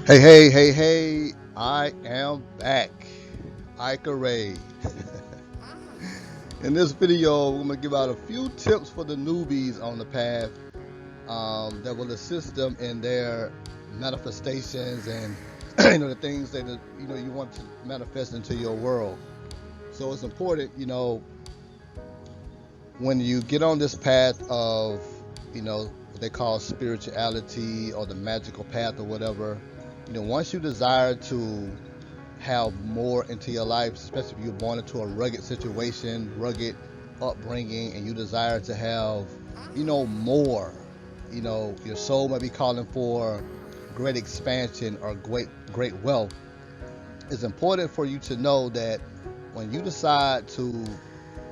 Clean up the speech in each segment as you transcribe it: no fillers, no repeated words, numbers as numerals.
Hey, I am back. Ike Ray. In this video, I'm going to give out a few tips for the newbies on the path that will assist them in their manifestations and the things that you want to manifest into your world. So it's important, when you get on this path of, what they call spirituality or the magical path or whatever, once you desire to have more into your life, especially if you're born into a rugged situation, rugged upbringing, and you desire to have, more. Your soul may be calling for great expansion or great wealth. It's important for you to know that when you decide to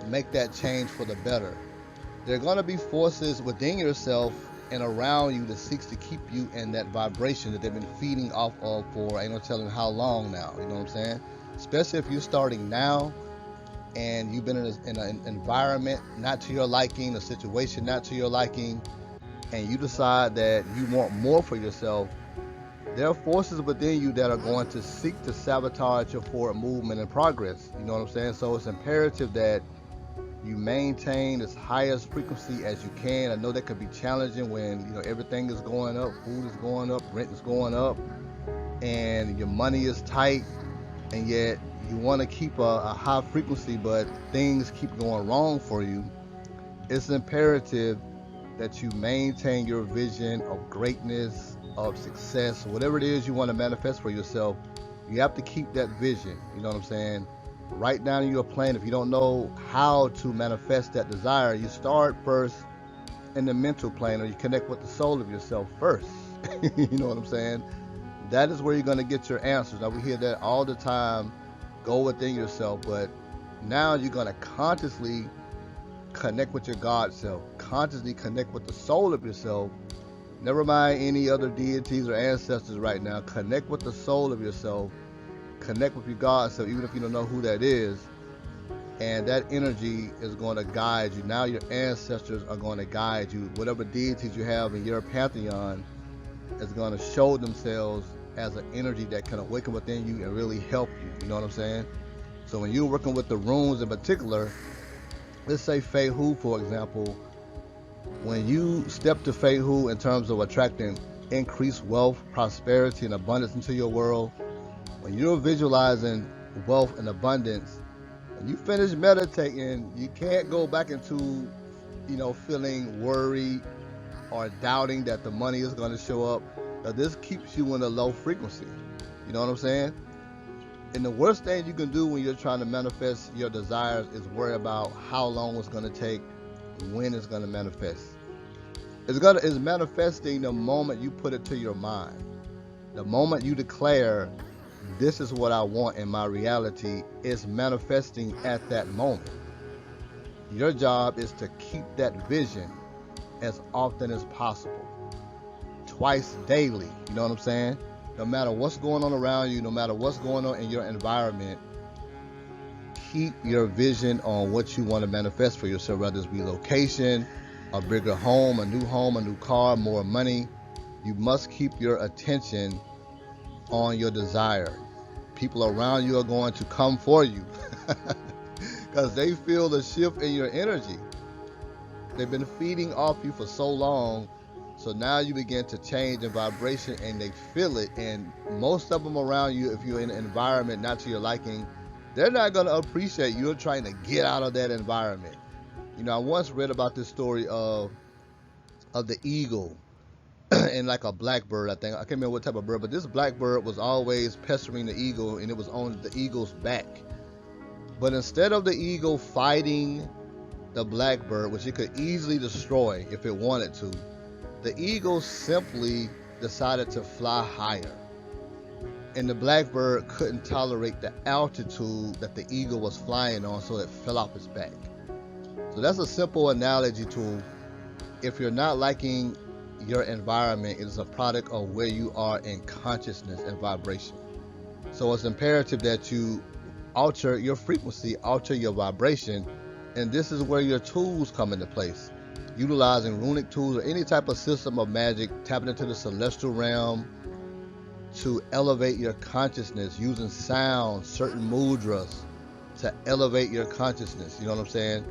make that change for the better, there are going to be forces within yourself and around you that seeks to keep you in that vibration that they've been feeding off of for ain't no telling how long now. You know what I'm saying? Especially if you're starting now and you've been in an environment not to your liking, a situation not to your liking, and you decide that you want more for yourself. There are forces within you that are going to seek to sabotage your forward movement and progress. You know what I'm saying? So it's imperative that you maintain as highest frequency as you can. I know that could be challenging when everything is going up, food is going up, rent is going up, and your money is tight, and yet you want to keep a high frequency, but things keep going wrong for you. It's imperative that you maintain your vision of greatness, of success, whatever it is you want to manifest for yourself. You have to keep that vision. You know what I'm saying? Write down your plan. If you don't know how to manifest that desire, you start first in the mental plane, or you connect with the soul of yourself first. You know what I'm saying? That is where you're going to get your answers. Now, we hear that all the time, go within yourself, but now you're going to consciously connect with your God self, consciously connect with the soul of yourself. Never mind any other deities or ancestors right now. Connect with the soul of yourself. Connect with your God self, even if you don't know who that is. And that energy is going to guide you. Now your ancestors are going to guide you. Whatever deities you have in your pantheon is going to show themselves as an energy that can awaken within you and really help you. You know what I'm saying? So when you're working with the runes in particular, let's say Feihu, for example, when you step to Feihu in terms of attracting increased wealth, prosperity, and abundance into your world, when you're visualizing wealth and abundance, when you finish meditating, you can't go back into, feeling worried or doubting that the money is going to show up. Now, this keeps you in a low frequency. You know what I'm saying? And the worst thing you can do when you're trying to manifest your desires is worry about how long it's going to take, when it's going to manifest. It's manifesting the moment you put it to your mind. The moment you declare, this is what I want in my reality, is manifesting at that moment. Your job is to keep that vision as often as possible, twice daily. You know what I'm saying? No matter what's going on around you, no matter what's going on in your environment, keep your vision on what you want to manifest for yourself, whether it's relocation, a bigger home, a new car, more money. You must keep your attention on your desire. People around you are going to come for you because they feel the shift in your energy. They've been feeding off you for so long. So now you begin to change in vibration and they feel it. And most of them around you, if you're in an environment not to your liking, they're not going to appreciate you trying to get out of that environment. I once read about this story of the eagle and like a blackbird, I think. I can't remember what type of bird, but this blackbird was always pestering the eagle and it was on the eagle's back. But instead of the eagle fighting the blackbird, which it could easily destroy if it wanted to, the eagle simply decided to fly higher. And the blackbird couldn't tolerate the altitude that the eagle was flying on, so it fell off its back. So that's a simple analogy to, if you're not liking your environment, it is a product of where you are in consciousness and vibration. So it's imperative that you alter your frequency, alter your vibration, and this is where your tools come into place. Utilizing runic tools or any type of system of magic, tapping into the celestial realm to elevate your consciousness using sound, certain mudras to elevate your consciousness. You know what I'm saying?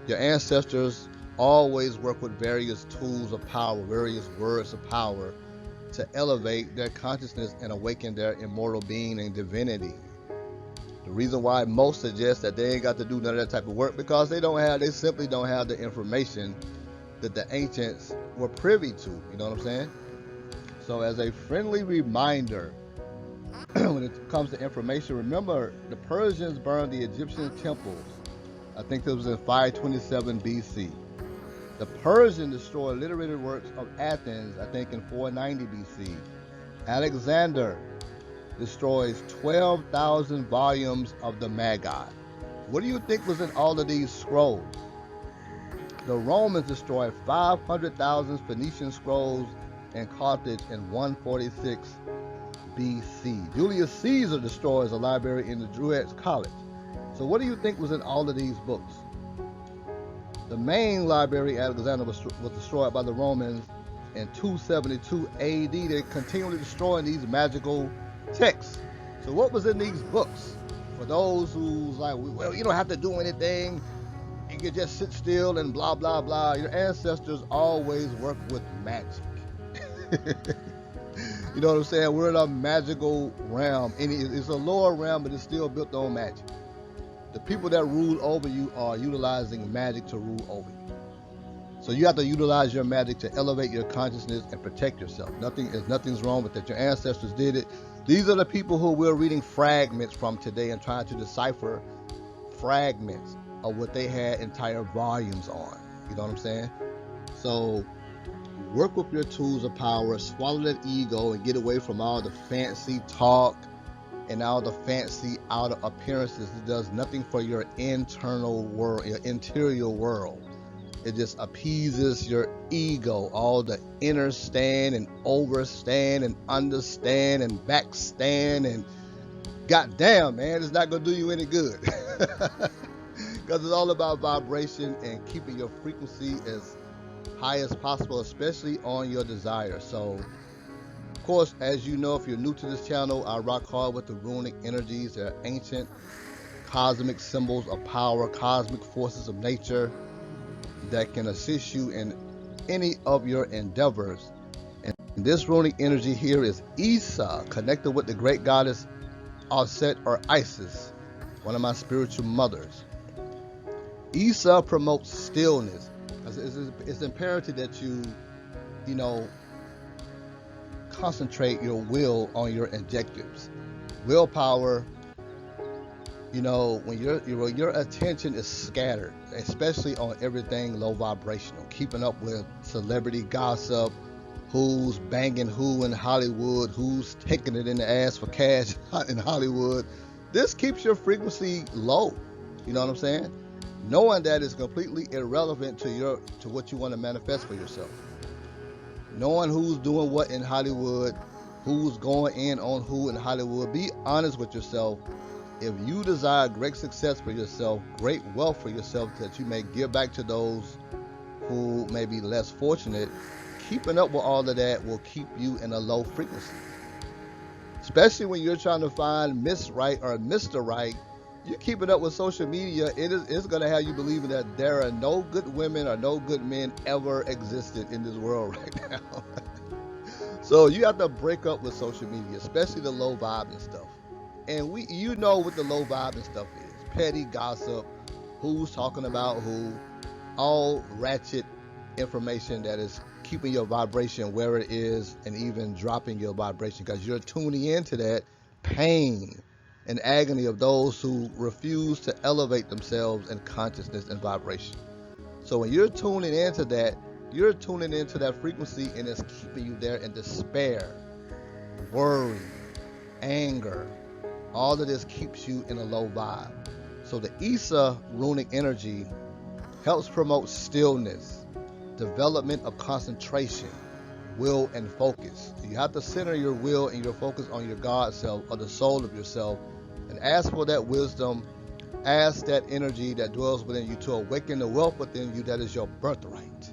Your ancestors always work with various tools of power, various words of power to elevate their consciousness and awaken their immortal being and divinity. The reason why most suggest that they ain't got to do none of that type of work because they simply don't have the information that the ancients were privy to. You know what I'm saying? So as a friendly reminder, when it comes to information, remember the Persians burned the Egyptian temples. I think this was in 527 BC. The Persians destroyed literary works of Athens, I think in 490 BC. Alexander destroys 12,000 volumes of the Magi. What do you think was in all of these scrolls? The Romans destroyed 500,000 Phoenician scrolls in Carthage in 146 BC. Julius Caesar destroys a library in the Druids College. So what do you think was in all of these books? The main library at Alexandria was destroyed by the Romans in 272 AD. They're continually destroying these magical texts. So what was in these books? For those who's like, well, you don't have to do anything. You can just sit still and blah, blah, blah. Your ancestors always worked with magic. You know what I'm saying? We're in a magical realm. It's a lower realm, but it's still built on magic. The people that rule over you are utilizing magic to rule over you. So you have to utilize your magic to elevate your consciousness and protect yourself. Nothing's wrong with that. Your ancestors did it. These are the people who we're reading fragments from today and trying to decipher fragments of what they had entire volumes on. You know what I'm saying? So work with your tools of power, swallow that ego and get away from all the fancy talk and all the fancy outer appearances. It does nothing for your internal world, your interior world. It just appeases your ego, all the inner stand and overstand and understand and backstand and goddamn, man, it's not gonna do you any good. Because it's all about vibration and keeping your frequency as high as possible, especially on your desire. So of course, as you know, if you're new to this channel, I rock hard with the runic energies. They're ancient cosmic symbols of power, cosmic forces of nature that can assist you in any of your endeavors. And this runic energy here is Isa, connected with the great goddess Aset or Isis, one of my spiritual mothers. Isa promotes stillness. It's imperative that you concentrate your will on your objectives. Willpower, when your attention is scattered, especially on everything low vibrational, keeping up with celebrity gossip, who's banging who in Hollywood, who's taking it in the ass for cash in Hollywood, this keeps your frequency low. You know what I'm saying? Knowing that is completely irrelevant to what you want to manifest for yourself. Knowing who's doing what in Hollywood, who's going in on who in Hollywood, be honest with yourself. If you desire great success for yourself, great wealth for yourself that you may give back to those who may be less fortunate, keeping up with all of that will keep you in a low frequency. Especially when you're trying to find Miss Right or Mr. Right, you keep it up with social media, it's going to have you believing that there are no good women or no good men ever existed in this world right now. So you have to break up with social media, especially the low vibe and stuff. And what the low vibe and stuff is. Petty gossip, who's talking about who, all ratchet information that is keeping your vibration where it is and even dropping your vibration because you're tuning into that pain and agony of those who refuse to elevate themselves in consciousness and vibration. So when you're tuning into that, you're tuning into that frequency and it's keeping you there in despair, worry, anger. All of this keeps you in a low vibe. So the Isa runic energy helps promote stillness, development of concentration, will and focus. You have to center your will and your focus on your God self or the soul of yourself and ask for that wisdom, ask that energy that dwells within you to awaken the wealth within you that is your birthright.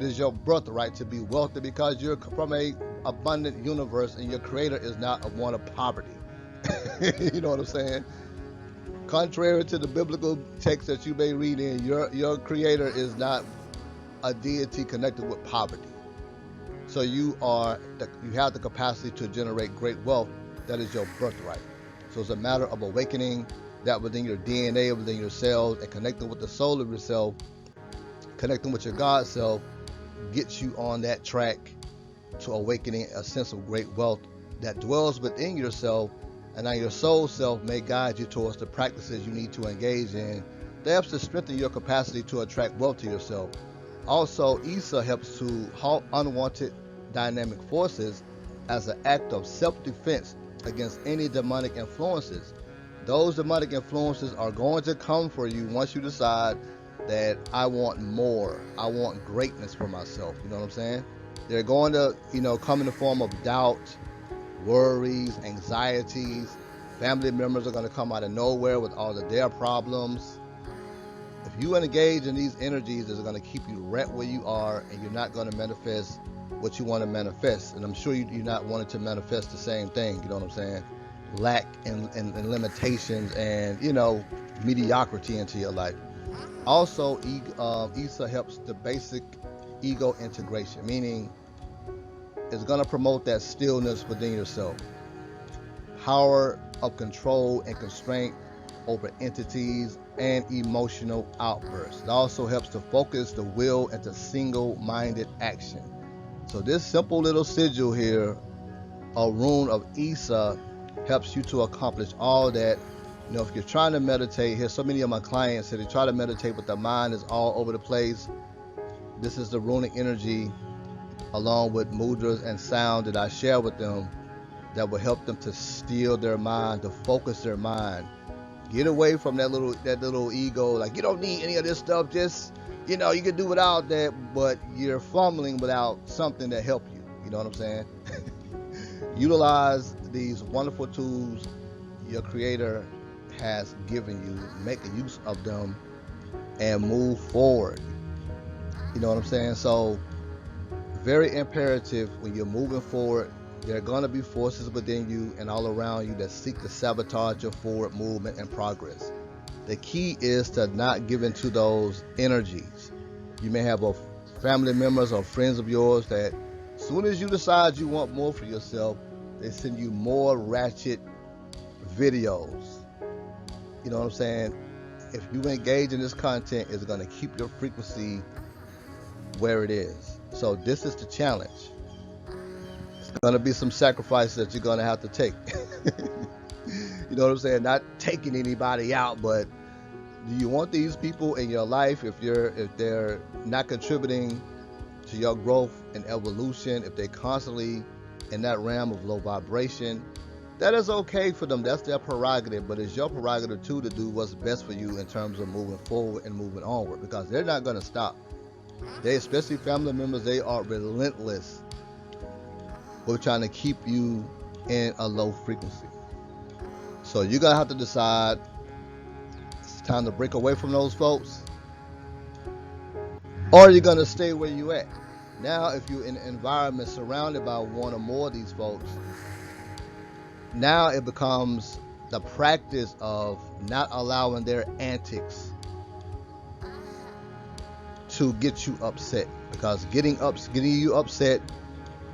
It is your birthright to be wealthy because you're from a abundant universe, and your creator is not a one of poverty. You know what I'm saying? Contrary to the biblical text that you may read in, your creator is not a deity connected with poverty. So you have the capacity to generate great wealth. That is your birthright. So it's a matter of awakening that within your DNA, within your cells, and connecting with the soul of yourself, connecting with your God self, gets you on that track to awakening a sense of great wealth that dwells within yourself, and now your soul self may guide you towards the practices you need to engage in that helps to strengthen your capacity to attract wealth to yourself. Also, Isa helps to halt unwanted dynamic forces as an act of self-defense against any demonic influences. Those demonic influences are going to come for you once you decide that I want more. I want greatness for myself. You know what I'm saying? They're going to, come in the form of doubt, worries, anxieties. Family members are going to come out of nowhere with all of their problems. If you engage in these energies, it's going to keep you right where you are, and you're not going to manifest what you want to manifest. And I'm sure you're not wanting to manifest the same thing. You know what I'm saying? Lack and limitations and, mediocrity into your life. Also, Isa helps the basic ego integration, meaning it's going to promote that stillness within yourself, power of control and constraint over entities and emotional outbursts. It also helps to focus the will into single-minded action. So this simple little sigil here, a rune of Isa, helps you to accomplish all that. If you're trying to meditate, here's so many of my clients that they try to meditate, but their mind is all over the place. This is the runic energy, along with mudras and sound that I share with them, that will help them to still their mind, to focus their mind. Get away from that little ego, like you don't need any of this stuff, just you can do without that, but you're fumbling without something to help you. You know what I'm saying? Utilize these wonderful tools your creator has given you, make use of them, and move forward. You know what I'm saying? So very imperative when you're moving forward. There are going to be forces within you and all around you that seek to sabotage your forward movement and progress. The key is to not give in to those energies. You may have family members or friends of yours that as soon as you decide you want more for yourself, they send you more ratchet videos. You know what I'm saying? If you engage in this content, it's going to keep your frequency where it is. So this is the challenge. It's going to be some sacrifices that you're going to have to take. You know what I'm saying? Not taking anybody out, but do you want these people in your life if they're not contributing to your growth and evolution, if they're constantly in that realm of low vibration? That is okay for them. That's their prerogative, but it's your prerogative too to do what's best for you in terms of moving forward and moving onward, because they're not going to stop. They, especially family members, they are relentless. We're trying to keep you in a low frequency. So you're going to have to decide it's time to break away from those folks, or you're going to stay where you at. Now, if you're in an environment surrounded by one or more of these folks, now it becomes the practice of not allowing their antics to get you upset, because getting you upset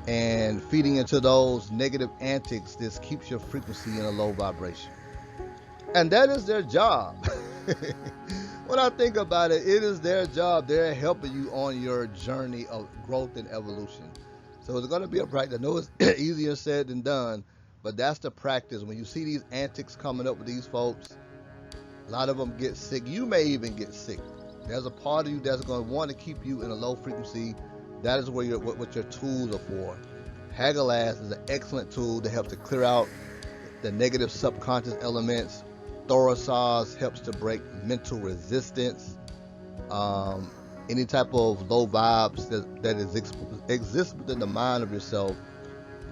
and feeding into those negative antics just keeps your frequency in a low vibration, and that is their job. When I think about it, it is their job. They're helping you on your journey of growth and evolution. So it's going to be a practice. I know it's easier said than done, but that's the practice. When you see these antics coming up with these folks, a lot of them get sick. You may even get sick. There's a part of you that's going to want to keep you in a low frequency. That is where what your tools are for. Hagalass is an excellent tool to help to clear out the negative subconscious elements. Thorosaz helps to break mental resistance. Any type of low vibes that exist within the mind of yourself.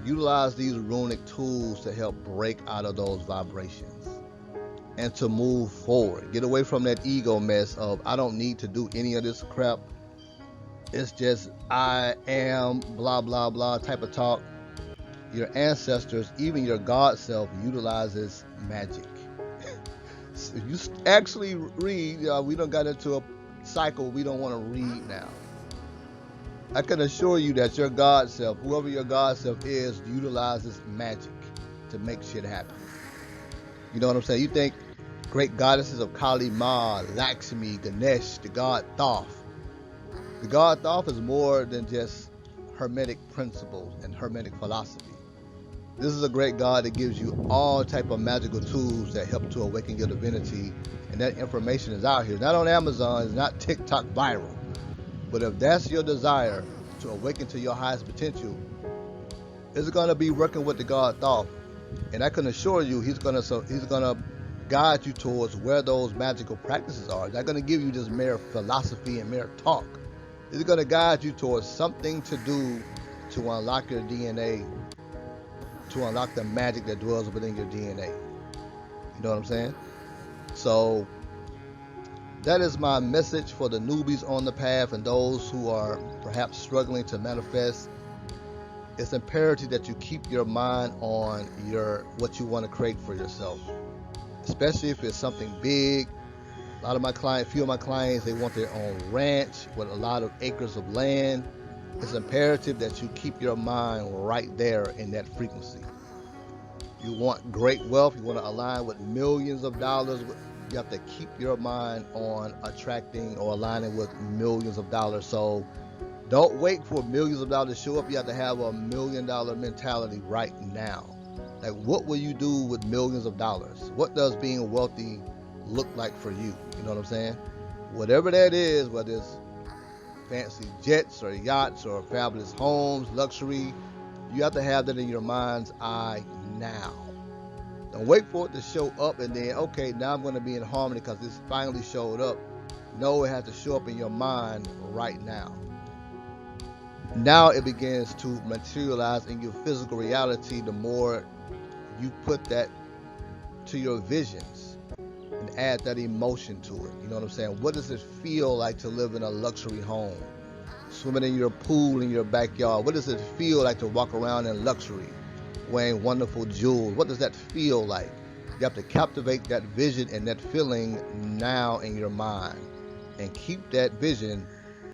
Utilize these runic tools to help break out of those vibrations and to move forward. Get away from that ego mess of I don't need to do any of this crap. It's just I am blah blah blah type of talk. Your ancestors, even your God self, utilizes magic. If you actually read, we don't got into a cycle we don't want to read now. I can assure you that your God self, whoever your God self is, utilizes magic to make shit happen. You know what I'm saying? You think great goddesses of Kali Ma, Lakshmi, Ganesh, the god Thoth. The god Thoth is more than just hermetic principles and hermetic philosophy. This is a great God that gives you all type of magical tools that help to awaken your divinity, and that information is out here. It's not on Amazon, it's not TikTok viral. But if that's your desire to awaken to your highest potential, it's gonna be working with the God Thoth. And I can assure you he's gonna guide you towards where those magical practices are. He's not gonna give you just mere philosophy and mere talk. He's gonna guide you towards something to do to unlock your DNA, to unlock the magic that dwells within your DNA. You know what I'm saying? So that is my message for the newbies on the path and those who are perhaps struggling to manifest. It's imperative that you keep your mind on what you want to create for yourself, especially if it's something big. A lot of my clients, few of my clients, they want their own ranch with a lot of acres of land. It's imperative that you keep your mind right there in that frequency. You want great wealth, you want to align with millions of dollars, you have to keep your mind on attracting or aligning with millions of dollars. So don't wait for millions of dollars to show up. You have to have a $1 million mentality right now. Like, what will you do with millions of dollars? What does being wealthy look like for you? You know what I'm saying? Whatever that is, whether it's fancy jets or yachts or fabulous homes, luxury, you have to have that in your mind's eye now. Don't wait for it to show up and then, okay, now I'm going to be in harmony because this finally showed up. No, it has to show up in your mind right now. Now it begins to materialize in your physical reality the more you put that to your visions and add that emotion to it. You know what I'm saying? What does it feel like to live in a luxury home? Swimming in your pool in your backyard. What does it feel like to walk around in luxury, wearing wonderful jewels? What does that feel like? You have to captivate that vision and that feeling now in your mind and keep that vision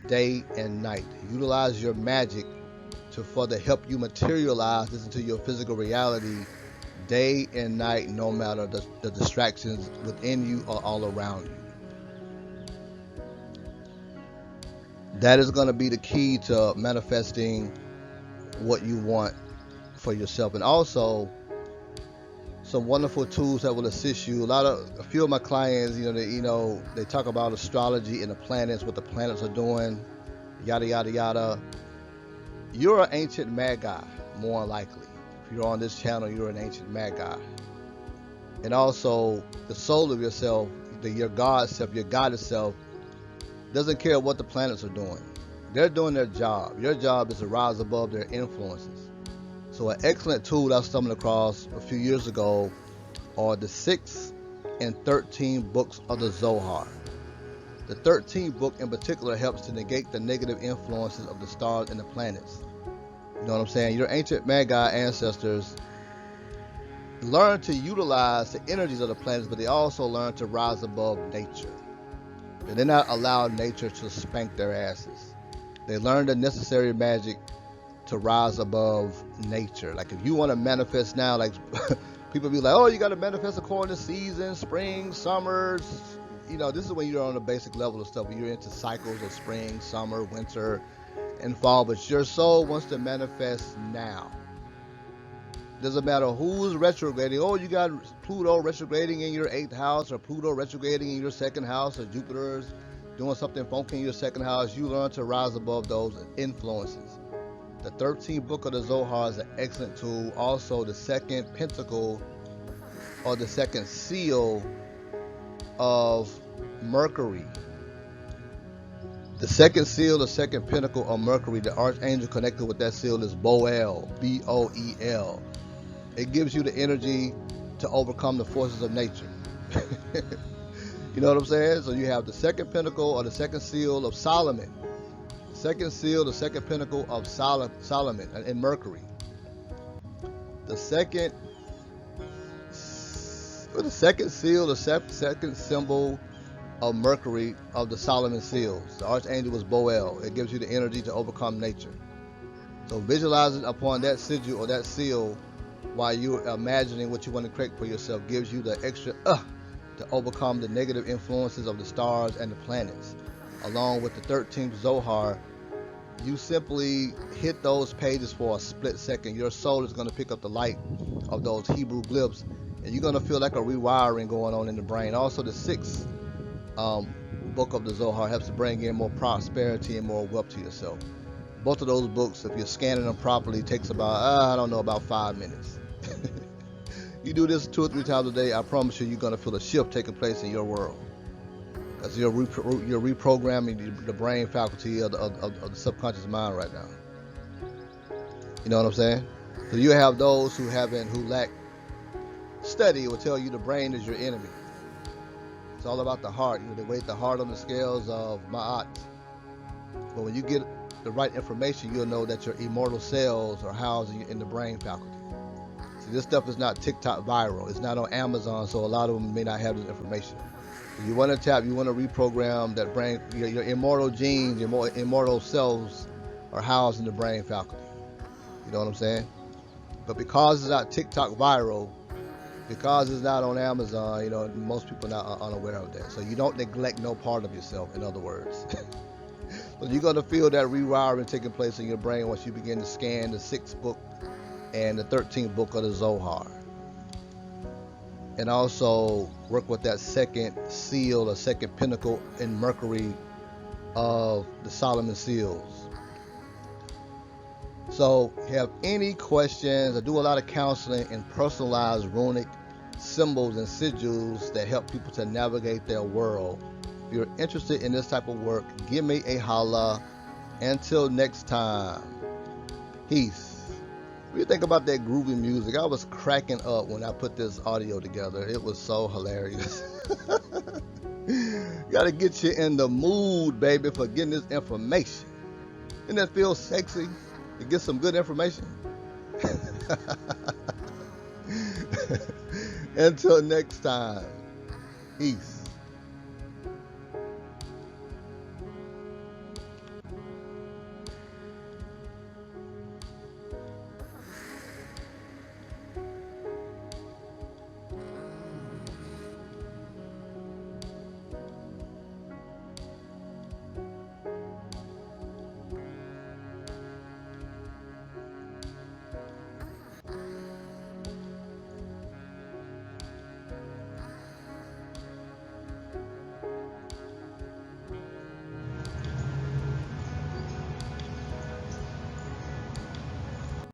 day and night. Utilize your magic to further help you materialize this into your physical reality day and night, no matter the distractions within you or all around you. That is going to be the key to manifesting what you want for yourself. And also some wonderful tools that will assist you. A few of my clients, they talk about astrology and the planets, what the planets are doing, yada yada yada. You're an ancient magi, more likely. If you're on this channel, you're an ancient magi. And also the soul of yourself, your God self, your goddess self, doesn't care what the planets are doing. They're doing their job. Your job is to rise above their influences. So an excellent tool I stumbled across a few years ago are the 6 and 13 books of the Zohar. The 13th book in particular helps to negate the negative influences of the stars and the planets. You know what I'm saying? Your ancient magi ancestors learn to utilize the energies of the planets, but they also learn to rise above nature. They did not allow nature to spank their asses. They learned the necessary magic to rise above nature. Like, if you want to manifest now, like people be like, oh, you got to manifest according to seasons, spring, summers. This is when you're on a basic level of stuff. You're into cycles of spring, summer, winter, and fall. But your soul wants to manifest now. Doesn't matter who's retrograding. Oh, you got Pluto retrograding in your 8th house, or Pluto retrograding in your 2nd house, or Jupiter's doing something funky in your 2nd house. You learn to rise above those influences. The 13th book of the Zohar is an excellent tool. Also, the 2nd pentacle, or the 2nd seal of Mercury. The 2nd seal, the 2nd pinnacle of Mercury, the archangel connected with that seal is Boel, B-O-E-L. It gives you the energy to overcome the forces of nature. You know what I'm saying? So you have the 2nd pinnacle, or the 2nd seal of Solomon. second seal, the second pinnacle of Solomon in Mercury. The second seal, the second symbol of Mercury of the Solomon seals. The archangel was Boel. It gives you the energy to overcome nature. So visualizing upon that sigil or that seal while you're imagining what you want to create for yourself gives you the extra to overcome the negative influences of the stars and the planets. Along with the 13th Zohar, you simply hit those pages for a split second. Your soul is going to pick up the light of those Hebrew glyphs, and you're going to feel like a rewiring going on in the brain. Also, the 6th book of the Zohar helps to bring in more prosperity and more wealth to yourself. Both of those books, if you're scanning them properly, takes about 5 minutes. You do this 2 or 3 times a day, I promise you're going to feel a shift taking place in your world. Because you're reprogramming the brain faculty of the subconscious mind right now. You know what I'm saying? So you have those who lack study will tell you the brain is your enemy. It's all about the heart. They weight the heart on the scales of Ma'at. But when you get the right information, you'll know that your immortal cells are housed in the brain faculty. See, this stuff is not TikTok viral. It's not on Amazon, so a lot of them may not have this information. If you want to reprogram that brain, your immortal genes, your immortal cells are housed in the brain faculty. You know what I'm saying? But because it's not TikTok viral, because it's not on Amazon, most people are not unaware of that. So you don't neglect no part of yourself, in other words. So you're going to feel that rewiring taking place in your brain once you begin to scan the 6th book and the 13th book of the Zohar. And also work with that second seal, or second pinnacle in Mercury of the Solomon seals. So if you have any questions, I do a lot of counseling in personalized runic symbols and sigils that help people to navigate their world. If you're interested in this type of work, give me a holla. Until next time, peace. What do you think about that groovy music? I was cracking up when I put this audio together. It was so hilarious. Gotta get you in the mood, baby, for getting this information. Doesn't that feel sexy to get some good information? Until next time, peace.